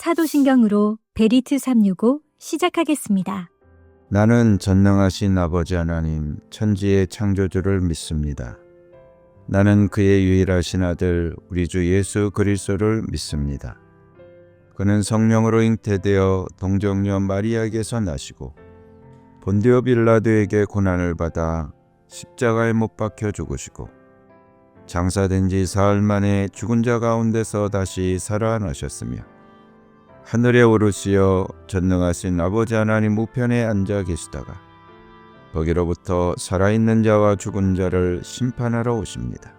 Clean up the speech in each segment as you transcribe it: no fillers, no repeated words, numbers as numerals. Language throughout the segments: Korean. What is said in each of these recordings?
사도신경으로 베리트 365 시작하겠습니다. 나는 전능하신 아버지 하나님 천지의 창조주를 믿습니다. 나는 그의 유일하신 아들 우리 주 예수 그리스도를 믿습니다. 그는 성령으로 잉태되어 동정녀 마리아에게서 나시고 본디오 빌라도에게 고난을 받아 십자가에 못 박혀 죽으시고 장사된 지 사흘 만에 죽은 자 가운데서 다시 살아나셨으며 하늘에 오르시어 전능하신 아버지 하나님 우편에 앉아 계시다가 거기로부터 살아있는 자와 죽은 자를 심판하러 오십니다.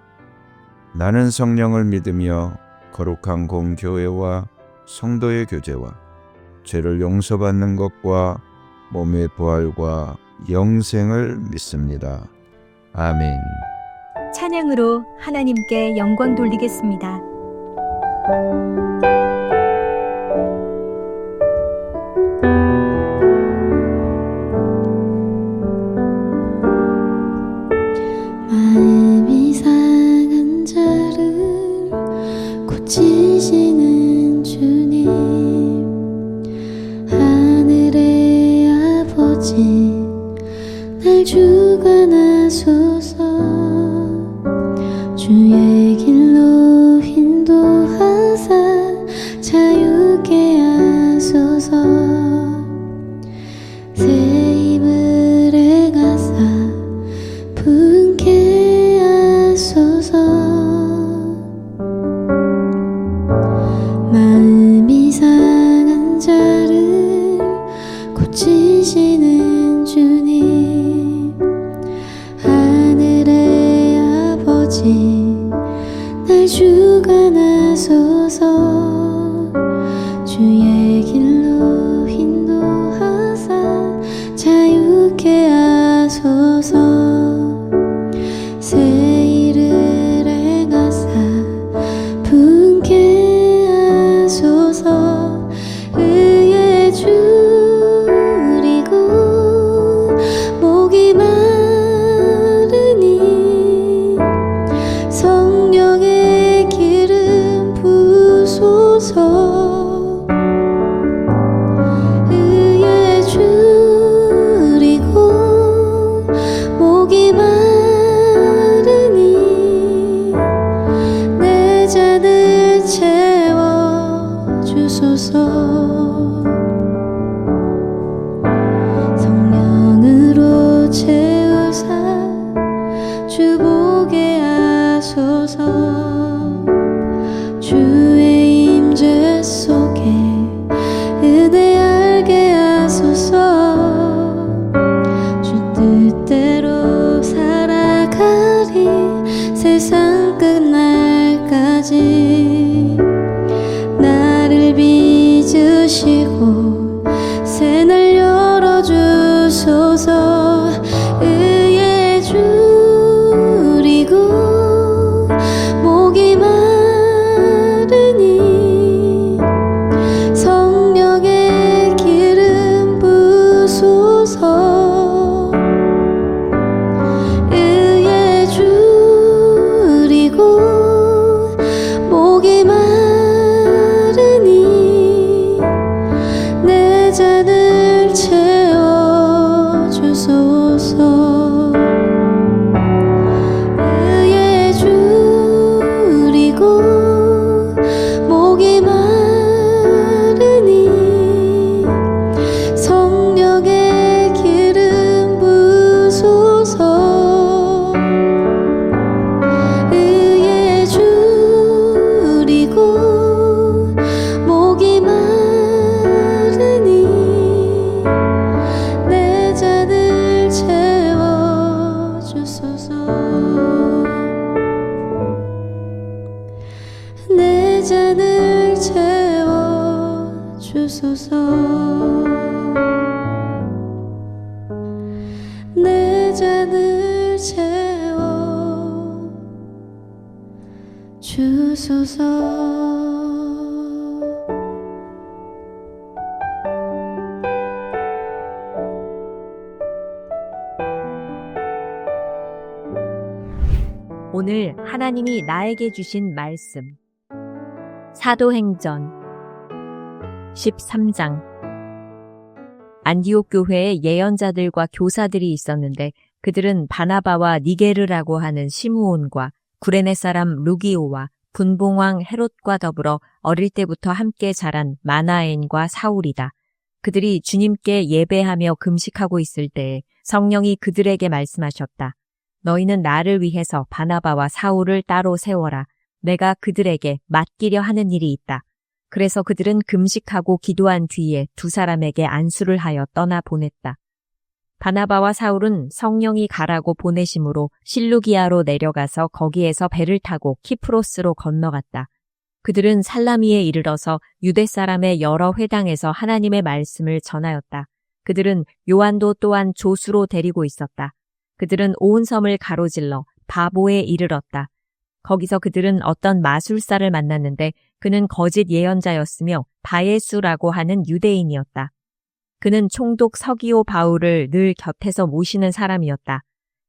나는 성령을 믿으며 거룩한 공교회와 성도의 교제와 죄를 용서받는 것과 몸의 부활과 영생을 믿습니다. 아멘. 찬양으로 하나님께 영광 돌리겠습니다. 마음이 상한 자를 고치시는 주님, 하늘의 아버지 날 주관하소서. 주의 길로 인도하사 자유케 하소서. 새 힘을 행하사 분케 하소서. 마음이 상한 자를 고치시는 주님, 하늘의 아버지 날 주관하소서. 주의 길로 인도하사 자유케 하소서. 새 일을 행하사 분케 하소서. 의에 줄이고 목이 마르니 성령의 기름 부소서. 의에 줄이고 목이 마르니 내 잔을 채워 주소서. 성령으로 채우사 주보게 하소서. 주의 임재 속에 은혜 알게 하소서. 주 뜻대로 살아가리 세상 끝날까지. 나를 빚으시고 새날 열어주소서. 의에 줄이고 목이 마르니 성령의 기름 부소서. 의에 줄이고 목이 마르니 내 잔을 채워 주소서. 의에 줄이고 목이 마르니 성령의 기름 부소서. 의에 줄이고 목이 마르니 내 잔을 채워 주소서. 내 잔을 채워 주소서. 내 잔을 채워 주소서. 오늘 하나님이 나에게 주신 말씀. 사도행전 13장. 안디옥 교회에 예언자들과 교사들이 있었는데 그들은 바나바와 니게르라고 하는 시므온과 구레네 사람 루기오와 분봉왕 헤롯과 더불어 어릴 때부터 함께 자란 마나엔과 사울이다. 그들이 주님께 예배하며 금식하고 있을 때에 성령이 그들에게 말씀하셨다. 너희는 나를 위해서 바나바와 사울을 따로 세워라. 내가 그들에게 맡기려 하는 일이 있다. 그래서 그들은 금식하고 기도한 뒤에 두 사람에게 안수를 하여 떠나 보냈다. 바나바와 사울은 성령이 가라고 보내심으로 실루기아로 내려가서 거기에서 배를 타고 키프로스로 건너갔다. 그들은 살라미에 이르러서 유대 사람의 여러 회당에서 하나님의 말씀을 전하였다. 그들은 요한도 또한 조수로 데리고 있었다. 그들은 온 섬을 가로질러 바보에 이르렀다. 거기서 그들은 어떤 마술사를 만났는데 그는 거짓 예언자였으며 바예수라고 하는 유대인이었다. 그는 총독 서기오 바울을 늘 곁에서 모시는 사람이었다.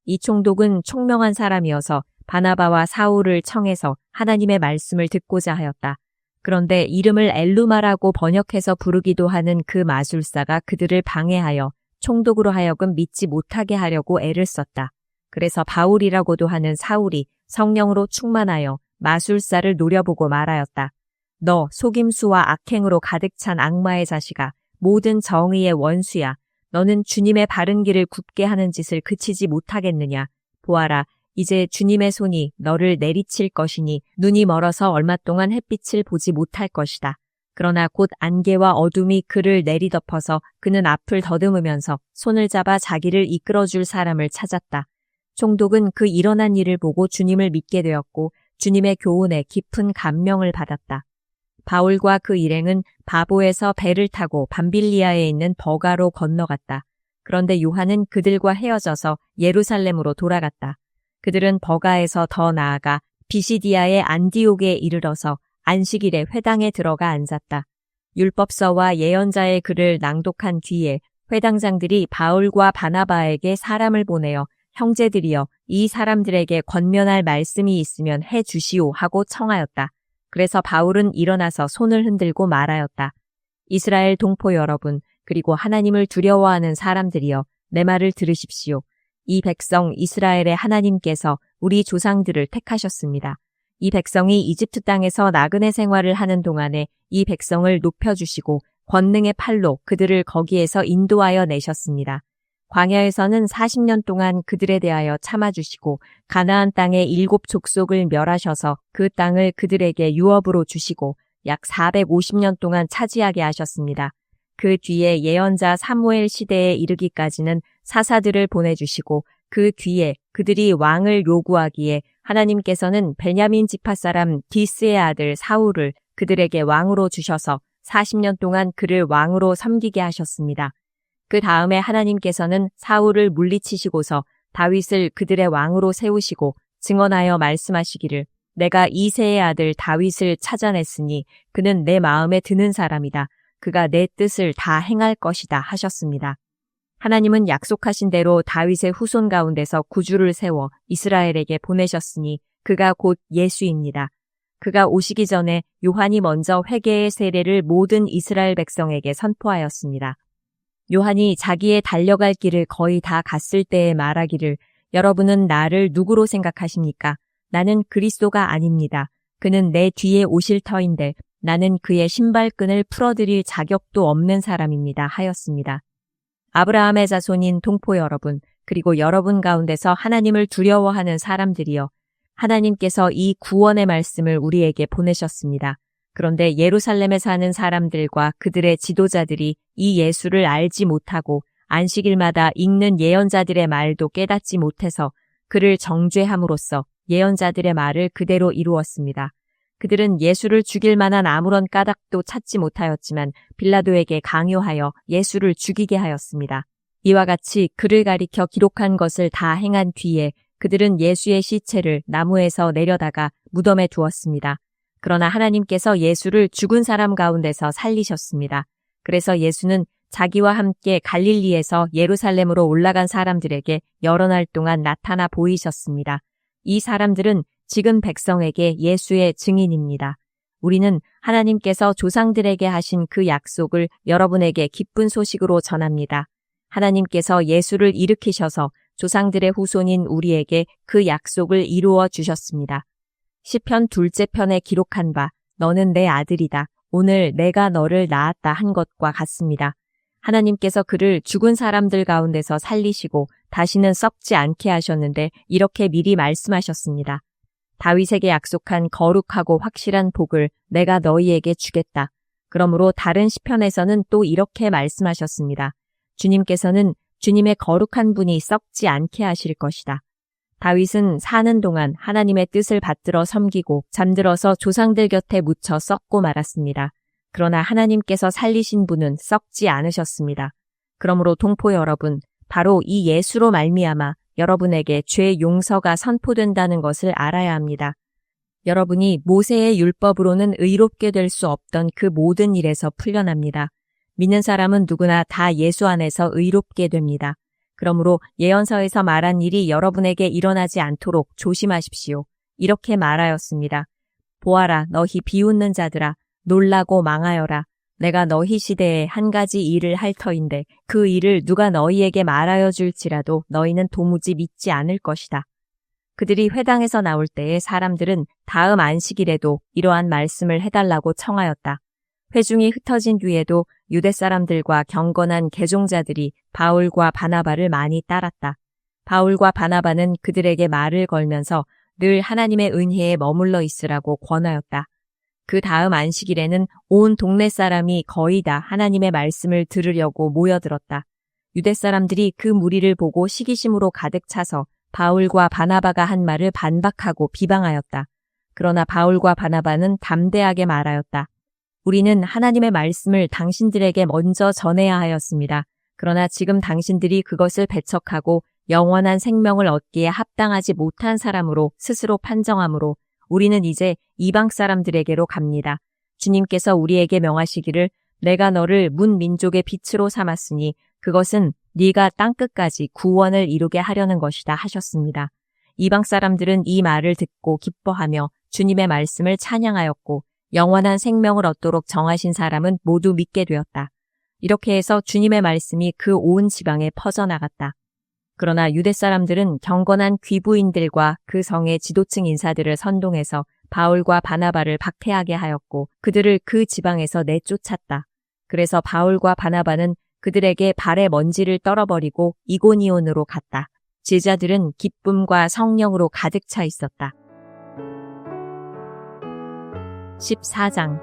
이 총독은 총명한 사람이어서 바나바와 사울을 청해서 하나님의 말씀을 듣고자 하였다. 그런데 이름을 엘루마라고 번역해서 부르기도 하는 그 마술사가 그들을 방해하여 총독으로 하여금 믿지 못하게 하려고 애를 썼다. 그래서 바울이라고도 하는 사울이 성령으로 충만하여 마술사를 노려보고 말하였다. 너 속임수와 악행으로 가득 찬 악마의 자식아, 모든 정의의 원수야. 너는 주님의 바른 길을 굽게 하는 짓을 그치지 못하겠느냐. 보아라, 이제 주님의 손이 너를 내리칠 것이니 눈이 멀어서 얼마 동안 햇빛을 보지 못할 것이다. 그러나 곧 안개와 어둠이 그를 내리덮어서 그는 앞을 더듬으면서 손을 잡아 자기를 이끌어줄 사람을 찾았다. 총독은 그 일어난 일을 보고 주님을 믿게 되었고 주님의 교훈에 깊은 감명을 받았다. 바울과 그 일행은 바보에서 배를 타고 밤빌리아에 있는 버가로 건너갔다. 그런데 요한은 그들과 헤어져서 예루살렘으로 돌아갔다. 그들은 버가에서 더 나아가 비시디아의 안디옥에 이르러서 안식일에 회당에 들어가 앉았다. 율법서와 예언자의 글을 낭독한 뒤에 회당장들이 바울과 바나바에게 사람을 보내어 형제들이여 이 사람들에게 권면할 말씀이 있으면 해 주시오 하고 청하였다. 그래서 바울은 일어나서 손을 흔들고 말하였다. 이스라엘 동포 여러분, 그리고 하나님을 두려워하는 사람들이여 내 말을 들으십시오. 이 백성 이스라엘의 하나님께서 우리 조상들을 택하셨습니다. 이 백성이 이집트 땅에서 나그네 생활을 하는 동안에 이 백성을 높여주시고 권능의 팔로 그들을 거기에서 인도하여 내셨습니다. 광야에서는 40년 동안 그들에 대하여 참아주시고 가나안 땅의 7 족속을 멸하셔서 그 땅을 그들에게 유업으로 주시고 약 450년 동안 차지하게 하셨습니다. 그 뒤에 예언자 사무엘 시대에 이르기까지는 사사들을 보내주시고 그 뒤에 그들이 왕을 요구하기에 하나님께서는 베냐민 지파 사람 디스의 아들 사울을 그들에게 왕으로 주셔서 40년 동안 그를 왕으로 섬기게 하셨습니다. 그 다음에 하나님께서는 사울을 물리치시고서 다윗을 그들의 왕으로 세우시고 증언하여 말씀하시기를 내가 이새의 아들 다윗을 찾아냈으니 그는 내 마음에 드는 사람이다. 그가 내 뜻을 다 행할 것이다 하셨습니다. 하나님은 약속하신 대로 다윗의 후손 가운데서 구주를 세워 이스라엘에게 보내셨으니 그가 곧 예수입니다. 그가 오시기 전에 요한이 먼저 회개의 세례를 모든 이스라엘 백성에게 선포하였습니다. 요한이 자기의 달려갈 길을 거의 다 갔을 때에 말하기를 여러분은 나를 누구로 생각하십니까? 나는 그리스도가 아닙니다. 그는 내 뒤에 오실 터인데 나는 그의 신발끈을 풀어드릴 자격도 없는 사람입니다 하였습니다. 아브라함의 자손인 동포 여러분, 그리고 여러분 가운데서 하나님을 두려워하는 사람들이여, 하나님께서 이 구원의 말씀을 우리에게 보내셨습니다. 그런데 예루살렘에 사는 사람들과 그들의 지도자들이 이 예수를 알지 못하고 안식일마다 읽는 예언자들의 말도 깨닫지 못해서 그를 정죄함으로써 예언자들의 말을 그대로 이루었습니다. 그들은 예수를 죽일 만한 아무런 까닭도 찾지 못하였지만 빌라도에게 강요하여 예수를 죽이게 하였습니다. 이와 같이 그를 가리켜 기록한 것을 다 행한 뒤에 그들은 예수의 시체를 나무에서 내려다가 무덤에 두었습니다. 그러나 하나님께서 예수를 죽은 사람 가운데서 살리셨습니다. 그래서 예수는 자기와 함께 갈릴리에서 예루살렘으로 올라간 사람들에게 여러 날 동안 나타나 보이셨습니다. 이 사람들은 지금 백성에게 예수의 증인입니다. 우리는 하나님께서 조상들에게 하신 그 약속을 여러분에게 기쁜 소식으로 전합니다. 하나님께서 예수를 일으키셔서 조상들의 후손인 우리에게 그 약속을 이루어 주셨습니다. 시편 2째 편에 기록한 바 너는 내 아들이다. 오늘 내가 너를 낳았다 한 것과 같습니다. 하나님께서 그를 죽은 사람들 가운데서 살리시고 다시는 썩지 않게 하셨는데 이렇게 미리 말씀하셨습니다. 다윗에게 약속한 거룩하고 확실한 복을 내가 너희에게 주겠다. 그러므로 다른 시편에서는 또 이렇게 말씀하셨습니다. 주님께서는 주님의 거룩한 분이 썩지 않게 하실 것이다. 다윗은 사는 동안 하나님의 뜻을 받들어 섬기고 잠들어서 조상들 곁에 묻혀 썩고 말았습니다. 그러나 하나님께서 살리신 분은 썩지 않으셨습니다. 그러므로 동포 여러분, 바로 이 예수로 말미암아 여러분에게 죄 용서가 선포된다는 것을 알아야 합니다. 여러분이 모세의 율법으로는 의롭게 될 수 없던 그 모든 일에서 풀려납니다. 믿는 사람은 누구나 다 예수 안에서 의롭게 됩니다. 그러므로 예언서에서 말한 일이 여러분에게 일어나지 않도록 조심하십시오. 이렇게 말하였습니다. 보아라, 너희 비웃는 자들아, 놀라고 망하여라. 내가 너희 시대에 한 가지 일을 할 터인데 그 일을 누가 너희에게 말하여 줄지라도 너희는 도무지 믿지 않을 것이다. 그들이 회당에서 나올 때에 사람들은 다음 안식일에도 이러한 말씀을 해달라고 청하였다. 회중이 흩어진 뒤에도 유대 사람들과 경건한 개종자들이 바울과 바나바를 많이 따랐다. 바울과 바나바는 그들에게 말을 걸면서 늘 하나님의 은혜에 머물러 있으라고 권하였다. 그 다음 안식일에는 온 동네 사람이 거의 다 하나님의 말씀을 들으려고 모여들었다. 유대 사람들이 그 무리를 보고 시기심으로 가득 차서 바울과 바나바가 한 말을 반박하고 비방하였다. 그러나 바울과 바나바는 담대하게 말하였다. 우리는 하나님의 말씀을 당신들에게 먼저 전해야 하였습니다. 그러나 지금 당신들이 그것을 배척하고 영원한 생명을 얻기에 합당하지 못한 사람으로 스스로 판정하므로 우리는 이제 이방 사람들에게로 갑니다. 주님께서 우리에게 명하시기를 내가 너를 문 민족의 빛으로 삼았으니 그것은 네가 땅끝까지 구원을 이루게 하려는 것이다 하셨습니다. 이방 사람들은 이 말을 듣고 기뻐하며 주님의 말씀을 찬양하였고 영원한 생명을 얻도록 정하신 사람은 모두 믿게 되었다. 이렇게 해서 주님의 말씀이 그 온 지방에 퍼져나갔다. 그러나 유대 사람들은 경건한 귀부인들과 그 성의 지도층 인사들을 선동해서 바울과 바나바를 박해하게 하였고 그들을 그 지방에서 내쫓았다. 그래서 바울과 바나바는 그들에게 발에 먼지를 떨어버리고 이고니온으로 갔다. 제자들은 기쁨과 성령으로 가득 차 있었다. 14장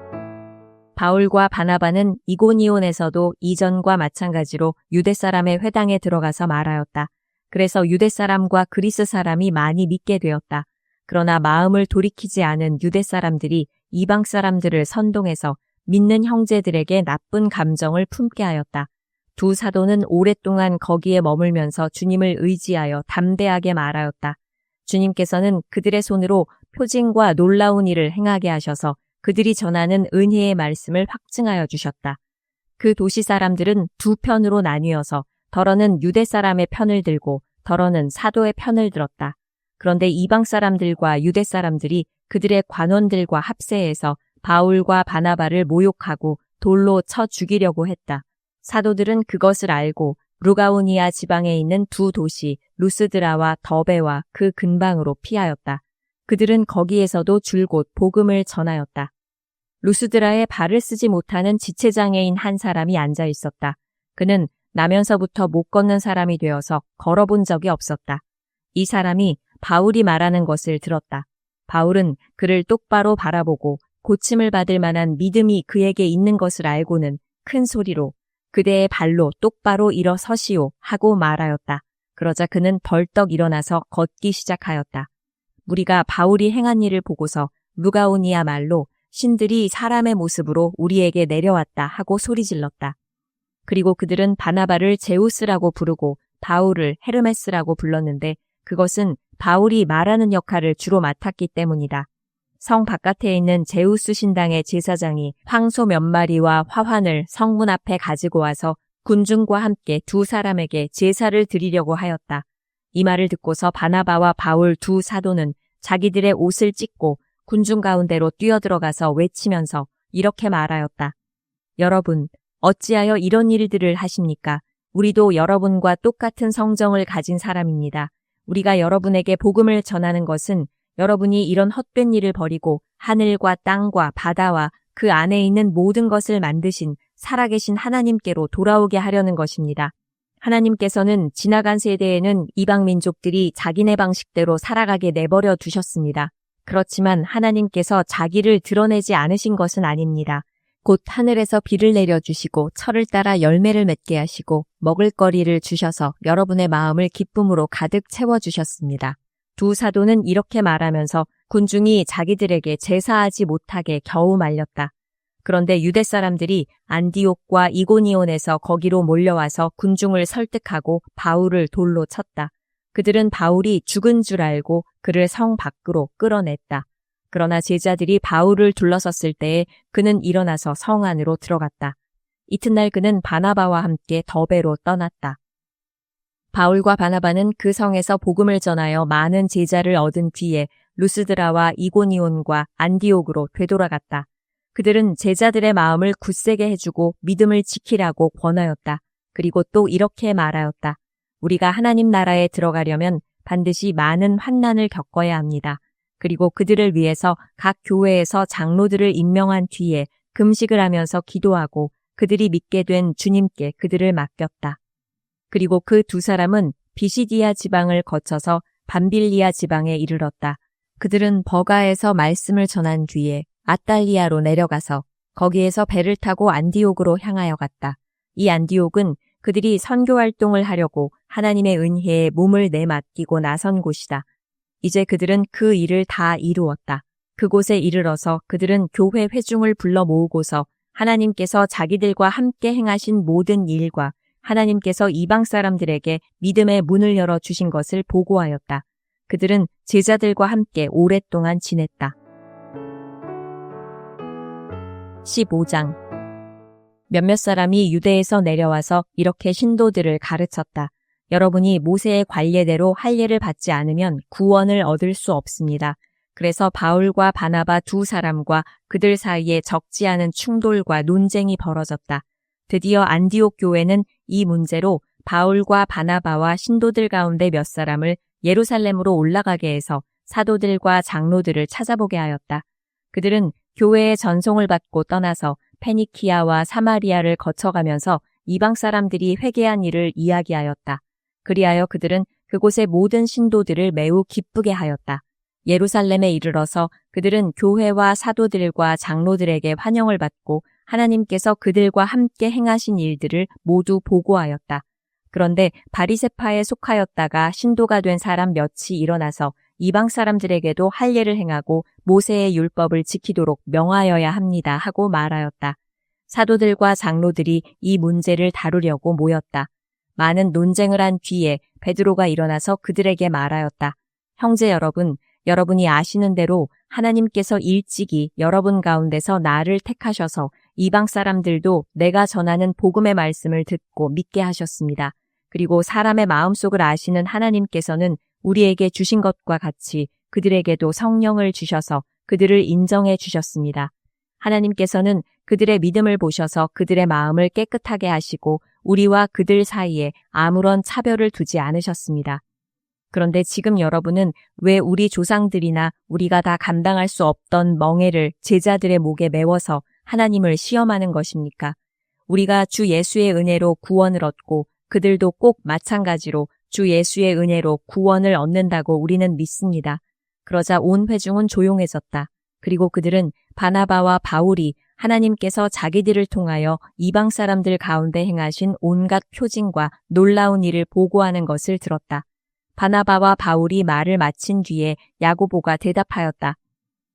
바울과 바나바는 이고니온에서도 이전과 마찬가지로 유대 사람의 회당에 들어가서 말하였다. 그래서 유대 사람과 그리스 사람이 많이 믿게 되었다. 그러나 마음을 돌이키지 않은 유대 사람들이 이방 사람들을 선동해서 믿는 형제들에게 나쁜 감정을 품게 하였다. 두 사도는 오랫동안 거기에 머물면서 주님을 의지하여 담대하게 말하였다. 주님께서는 그들의 손으로 표징과 놀라운 일을 행하게 하셔서 그들이 전하는 은혜의 말씀을 확증하여 주셨다. 그 도시 사람들은 두 편으로 나뉘어서 더러는 유대 사람의 편을 들고 더러는 사도의 편을 들었다. 그런데 이방 사람들과 유대 사람들이 그들의 관원들과 합세해서 바울과 바나바를 모욕하고 돌로 쳐 죽이려고 했다. 사도들은 그것을 알고 루가오니아 지방에 있는 두 도시 루스드라와 더베와 그 근방으로 피하였다. 그들은 거기에서도 줄곧 복음을 전하였다. 루스드라에 발을 쓰지 못하는 지체장애인 한 사람이 앉아 있었다. 그는 나면서부터 못 걷는 사람이 되어서 걸어본 적이 없었다. 이 사람이 바울이 말하는 것을 들었다. 바울은 그를 똑바로 바라보고 고침을 받을 만한 믿음이 그에게 있는 것을 알고는 큰 소리로 그대의 발로 똑바로 일어서시오 하고 말하였다. 그러자 그는 벌떡 일어나서 걷기 시작하였다. 무리가 바울이 행한 일을 보고서 루가오니아 말로 신들이 사람의 모습으로 우리에게 내려왔다 하고 소리질렀다. 그리고 그들은 바나바를 제우스라고 부르고 바울을 헤르메스라고 불렀는데 그것은 바울이 말하는 역할을 주로 맡았기 때문이다. 성 바깥에 있는 제우스 신당의 제사장이 황소 몇 마리와 화환을 성문 앞에 가지고 와서 군중과 함께 두 사람에게 제사를 드리려고 하였다. 이 말을 듣고서 바나바와 바울 두 사도는 자기들의 옷을 찢고 군중 가운데로 뛰어들어가서 외치면서 이렇게 말하였다. 여러분, 어찌하여 이런 일들을 하십니까? 우리도 여러분과 똑같은 성정을 가진 사람입니다. 우리가 여러분에게 복음을 전하는 것은 여러분이 이런 헛된 일을 버리고 하늘과 땅과 바다와 그 안에 있는 모든 것을 만드신 살아계신 하나님께로 돌아오게 하려는 것입니다. 하나님께서는 지나간 세대에는 이방 민족들이 자기네 방식대로 살아가게 내버려 두셨습니다. 그렇지만 하나님께서 자기를 드러내지 않으신 것은 아닙니다. 곧 하늘에서 비를 내려주시고 철을 따라 열매를 맺게 하시고 먹을거리를 주셔서 여러분의 마음을 기쁨으로 가득 채워주셨습니다. 두 사도는 이렇게 말하면서 군중이 자기들에게 제사하지 못하게 겨우 말렸다. 그런데 유대 사람들이 안디옥과 이고니온에서 거기로 몰려와서 군중을 설득하고 바울을 돌로 쳤다. 그들은 바울이 죽은 줄 알고 그를 성 밖으로 끌어냈다. 그러나 제자들이 바울을 둘러섰을 때에 그는 일어나서 성 안으로 들어갔다. 이튿날 그는 바나바와 함께 더베로 떠났다. 바울과 바나바는 그 성에서 복음을 전하여 많은 제자를 얻은 뒤에 루스드라와 이고니온과 안디옥으로 되돌아갔다. 그들은 제자들의 마음을 굳세게 해주고 믿음을 지키라고 권하였다. 그리고 또 이렇게 말하였다. 우리가 하나님 나라에 들어가려면 반드시 많은 환난을 겪어야 합니다. 그리고 그들을 위해서 각 교회에서 장로들을 임명한 뒤에 금식을 하면서 기도하고 그들이 믿게 된 주님께 그들을 맡겼다. 그리고 그 두 사람은 비시디아 지방을 거쳐서 밤빌리아 지방에 이르렀다. 그들은 버가에서 말씀을 전한 뒤에 아달리아로 내려가서 거기에서 배를 타고 안디옥으로 향하여 갔다. 이 안디옥은 그들이 선교 활동을 하려고 하나님의 은혜에 몸을 내맡기고 나선 곳이다. 이제 그들은 그 일을 다 이루었다. 그곳에 이르러서 그들은 교회 회중을 불러 모으고서 하나님께서 자기들과 함께 행하신 모든 일과 하나님께서 이방 사람들에게 믿음의 문을 열어 주신 것을 보고하였다. 그들은 제자들과 함께 오랫동안 지냈다. 15장. 몇몇 사람이 유대에서 내려와서 이렇게 신도들을 가르쳤다. 여러분이 모세의 관례대로 할례를 받지 않으면 구원을 얻을 수 없습니다. 그래서 바울과 바나바 두 사람과 그들 사이에 적지 않은 충돌과 논쟁이 벌어졌다. 드디어 안디옥 교회는 이 문제로 바울과 바나바와 신도들 가운데 몇 사람을 예루살렘으로 올라가게 해서 사도들과 장로들을 찾아보게 하였다. 그들은 교회의 전송을 받고 떠나서 페니키아와 사마리아를 거쳐가면서 이방 사람들이 회개한 일을 이야기하였다. 그리하여 그들은 그곳의 모든 신도들을 매우 기쁘게 하였다. 예루살렘에 이르러서 그들은 교회와 사도들과 장로들에게 환영을 받고 하나님께서 그들과 함께 행하신 일들을 모두 보고하였다. 그런데 바리새파에 속하였다가 신도가 된 사람 몇이 일어나서 이방 사람들에게도 할례를 행하고 모세의 율법을 지키도록 명하여야 합니다 하고 말하였다. 사도들과 장로들이 이 문제를 다루려고 모였다. 많은 논쟁을 한 뒤에 베드로가 일어나서 그들에게 말하였다. 형제 여러분, 여러분이 아시는 대로 하나님께서 일찍이 여러분 가운데서 나를 택하셔서 이방 사람들도 내가 전하는 복음의 말씀을 듣고 믿게 하셨습니다. 그리고 사람의 마음속을 아시는 하나님께서는 우리에게 주신 것과 같이 그들에게도 성령을 주셔서 그들을 인정해 주셨습니다. 하나님께서는 그들의 믿음을 보셔서 그들의 마음을 깨끗하게 하시고 우리와 그들 사이에 아무런 차별을 두지 않으셨습니다. 그런데 지금 여러분은 왜 우리 조상들이나 우리가 다 감당할 수 없던 멍에를 제자들의 목에 메워서 하나님을 시험하는 것입니까? 우리가 주 예수의 은혜로 구원을 얻고 그들도 꼭 마찬가지로 주 예수의 은혜로 구원을 얻는다고 우리는 믿습니다. 그러자 온 회중은 조용해졌다. 그리고 그들은 바나바와 바울이 하나님께서 자기들을 통하여 이방 사람들 가운데 행하신 온갖 표징과 놀라운 일을 보고하는 것을 들었다. 바나바와 바울이 말을 마친 뒤에 야고보가 대답하였다.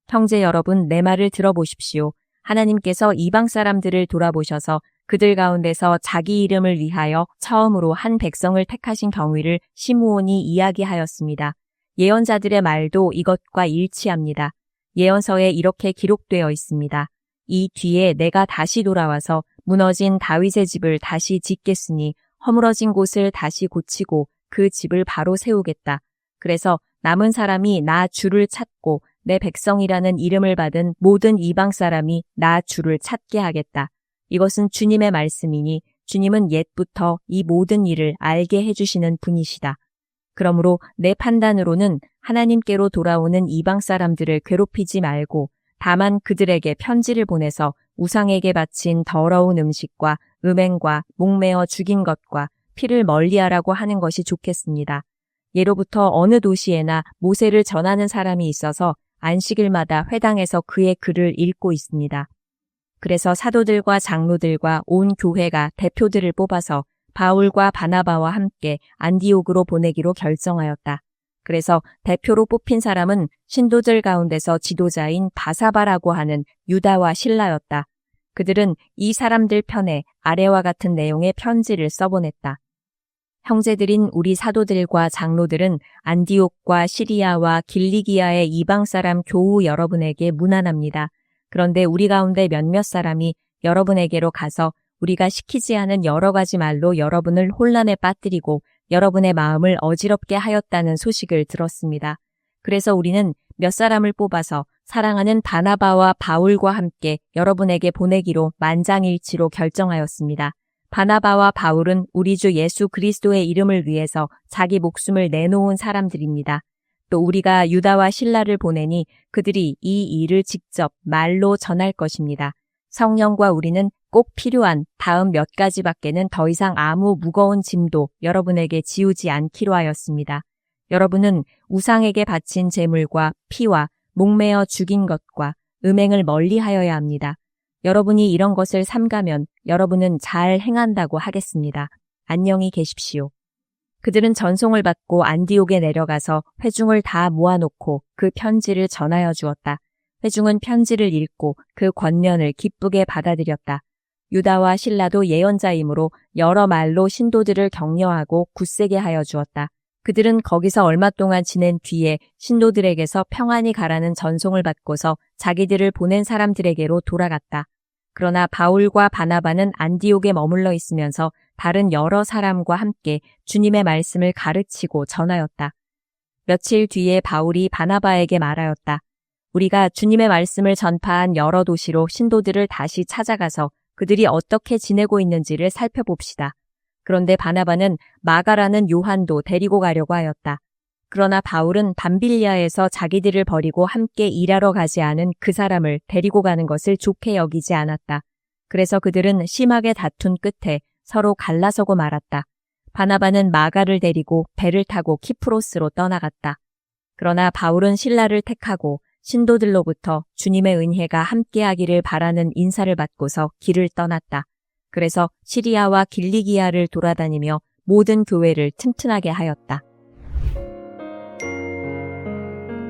형제 여러분, 내 말을 들어보십시오. 하나님께서 이방 사람들을 돌아보셔서 그들 가운데서 자기 이름을 위하여 처음으로 한 백성을 택하신 경위를 시므온이 이야기하였습니다. 예언자들의 말도 이것과 일치합니다. 예언서에 이렇게 기록되어 있습니다. 이 뒤에 내가 다시 돌아와서 무너진 다윗의 집을 다시 짓겠으니 허물어진 곳을 다시 고치고 그 집을 바로 세우겠다. 그래서 남은 사람이 나 주를 찾고 내 백성이라는 이름을 받은 모든 이방 사람이 나 주를 찾게 하겠다. 이것은 주님의 말씀이니 주님은 옛부터 이 모든 일을 알게 해주시는 분이시다. 그러므로 내 판단으로는 하나님께로 돌아오는 이방 사람들을 괴롭히지 말고 다만 그들에게 편지를 보내서 우상에게 바친 더러운 음식과 음행과 목매어 죽인 것과 피를 멀리하라고 하는 것이 좋겠습니다. 예로부터 어느 도시에나 모세를 전하는 사람이 있어서 안식일마다 회당에서 그의 글을 읽고 있습니다. 그래서 사도들과 장로들과 온 교회가 대표들을 뽑아서 바울과 바나바와 함께 안디옥으로 보내기로 결정하였다. 그래서 대표로 뽑힌 사람은 신도들 가운데서 지도자인 바사바라고 하는 유다와 실라였다. 그들은 이 사람들 편에 아래와 같은 내용의 편지를 써보냈다. 형제들인 우리 사도들과 장로들은 안디옥과 시리아와 길리기아의 이방 사람 교우 여러분에게 문안합니다. 그런데 우리 가운데 몇몇 사람이 여러분에게로 가서 우리가 시키지 않은 여러 가지 말로 여러분을 혼란에 빠뜨리고 여러분의 마음을 어지럽게 하였다는 소식을 들었습니다. 그래서 우리는 몇 사람을 뽑아서 사랑하는 바나바와 바울과 함께 여러분에게 보내기로 만장일치로 결정하였습니다. 바나바와 바울은 우리 주 예수 그리스도의 이름을 위해서 자기 목숨을 내놓은 사람들입니다. 또 우리가 유다와 실라를 보내니 그들이 이 일을 직접 말로 전할 것입니다. 성령과 우리는 꼭 필요한 다음 몇 가지밖에는 더 이상 아무 무거운 짐도 여러분에게 지우지 않기로 하였습니다. 여러분은 우상에게 바친 제물과 피와 목매어 죽인 것과 음행을 멀리하여야 합니다. 여러분이 이런 것을 삼가면 여러분은 잘 행한다고 하겠습니다. 안녕히 계십시오. 그들은 전송을 받고 안디옥에 내려가서 회중을 다 모아놓고 그 편지를 전하여 주었다. 회중은 편지를 읽고 그 권면을 기쁘게 받아들였다. 유다와 실라도 예언자이므로 여러 말로 신도들을 격려하고 굳세게 하여 주었다. 그들은 거기서 얼마 동안 지낸 뒤에 신도들에게서 평안히 가라는 전송을 받고서 자기들을 보낸 사람들에게로 돌아갔다. 그러나 바울과 바나바는 안디옥에 머물러 있으면서 다른 여러 사람과 함께 주님의 말씀을 가르치고 전하였다. 며칠 뒤에 바울이 바나바에게 말하였다. 우리가 주님의 말씀을 전파한 여러 도시로 신도들을 다시 찾아가서 그들이 어떻게 지내고 있는지를 살펴봅시다. 그런데 바나바는 마가라는 요한도 데리고 가려고 하였다. 그러나 바울은 밤빌리아에서 자기들을 버리고 함께 일하러 가지 않은 그 사람을 데리고 가는 것을 좋게 여기지 않았다. 그래서 그들은 심하게 다툰 끝에 서로 갈라서고 말았다. 바나바는 마가를 데리고 배를 타고 키프로스로 떠나갔다. 그러나 바울은 실라를 택하고 신도들로부터 주님의 은혜가 함께하기를 바라는 인사를 받고서 길을 떠났다. 그래서 시리아와 길리기아를 돌아다니며 모든 교회를 튼튼하게 하였다.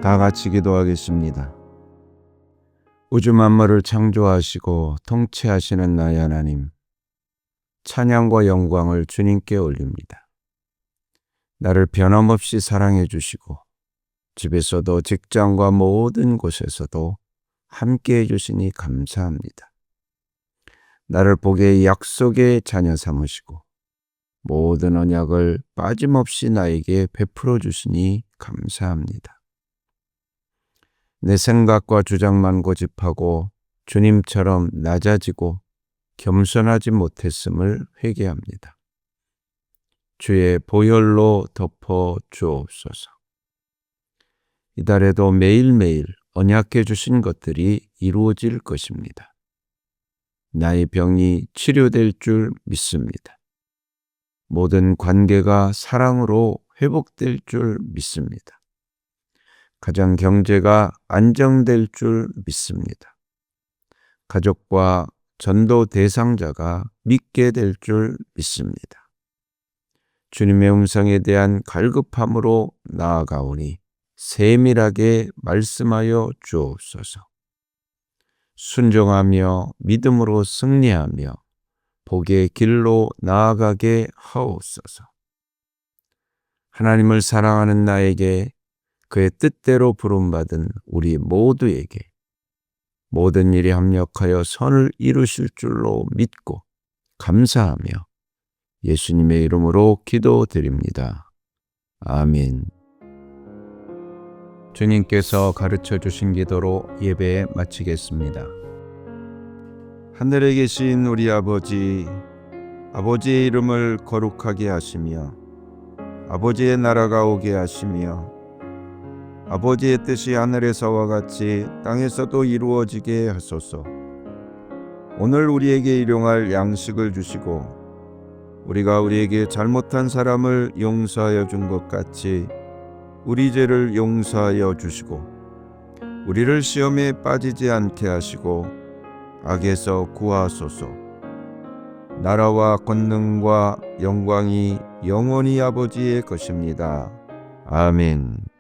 다 같이 기도하겠습니다. 우주 만물을 창조하시고 통치하시는 나의 하나님, 찬양과 영광을 주님께 올립니다. 나를 변함없이 사랑해 주시고 집에서도 직장과 모든 곳에서도 함께해 주시니 감사합니다. 나를 복의 약속의 자녀 삼으시고 모든 언약을 빠짐없이 나에게 베풀어 주시니 감사합니다. 내 생각과 주장만 고집하고 주님처럼 낮아지고 겸손하지 못했음을 회개합니다. 주의 보혈로 덮어 주옵소서. 이달에도 매일매일 언약해 주신 것들이 이루어질 것입니다. 나의 병이 치료될 줄 믿습니다. 모든 관계가 사랑으로 회복될 줄 믿습니다. 가정 경제가 안정될 줄 믿습니다. 가족과 전도 대상자가 믿게 될 줄 믿습니다. 주님의 음성에 대한 갈급함으로 나아가오니 세밀하게 말씀하여 주옵소서. 순종하며 믿음으로 승리하며 복의 길로 나아가게 하옵소서. 하나님을 사랑하는 나에게 그의 뜻대로 부름받은 우리 모두에게 모든 일이 합력하여 선을 이루실 줄로 믿고 감사하며 예수님의 이름으로 기도드립니다. 아멘. 주님께서 가르쳐 주신 기도로 예배 마치겠습니다. 하늘에 계신 우리 아버지, 아버지의 이름을 거룩하게 하시며 아버지의 나라가 오게 하시며 아버지의 뜻이 하늘에서와 같이 땅에서도 이루어지게 하소서. 오늘 우리에게 일용할 양식을 주시고 우리가 우리에게 잘못한 사람을 용서하여 준 것 같이 우리 죄를 용서하여 주시고 우리를 시험에 빠지지 않게 하시고 악에서 구하소서. 나라와 권능과 영광이 영원히 아버지의 것입니다. 아멘.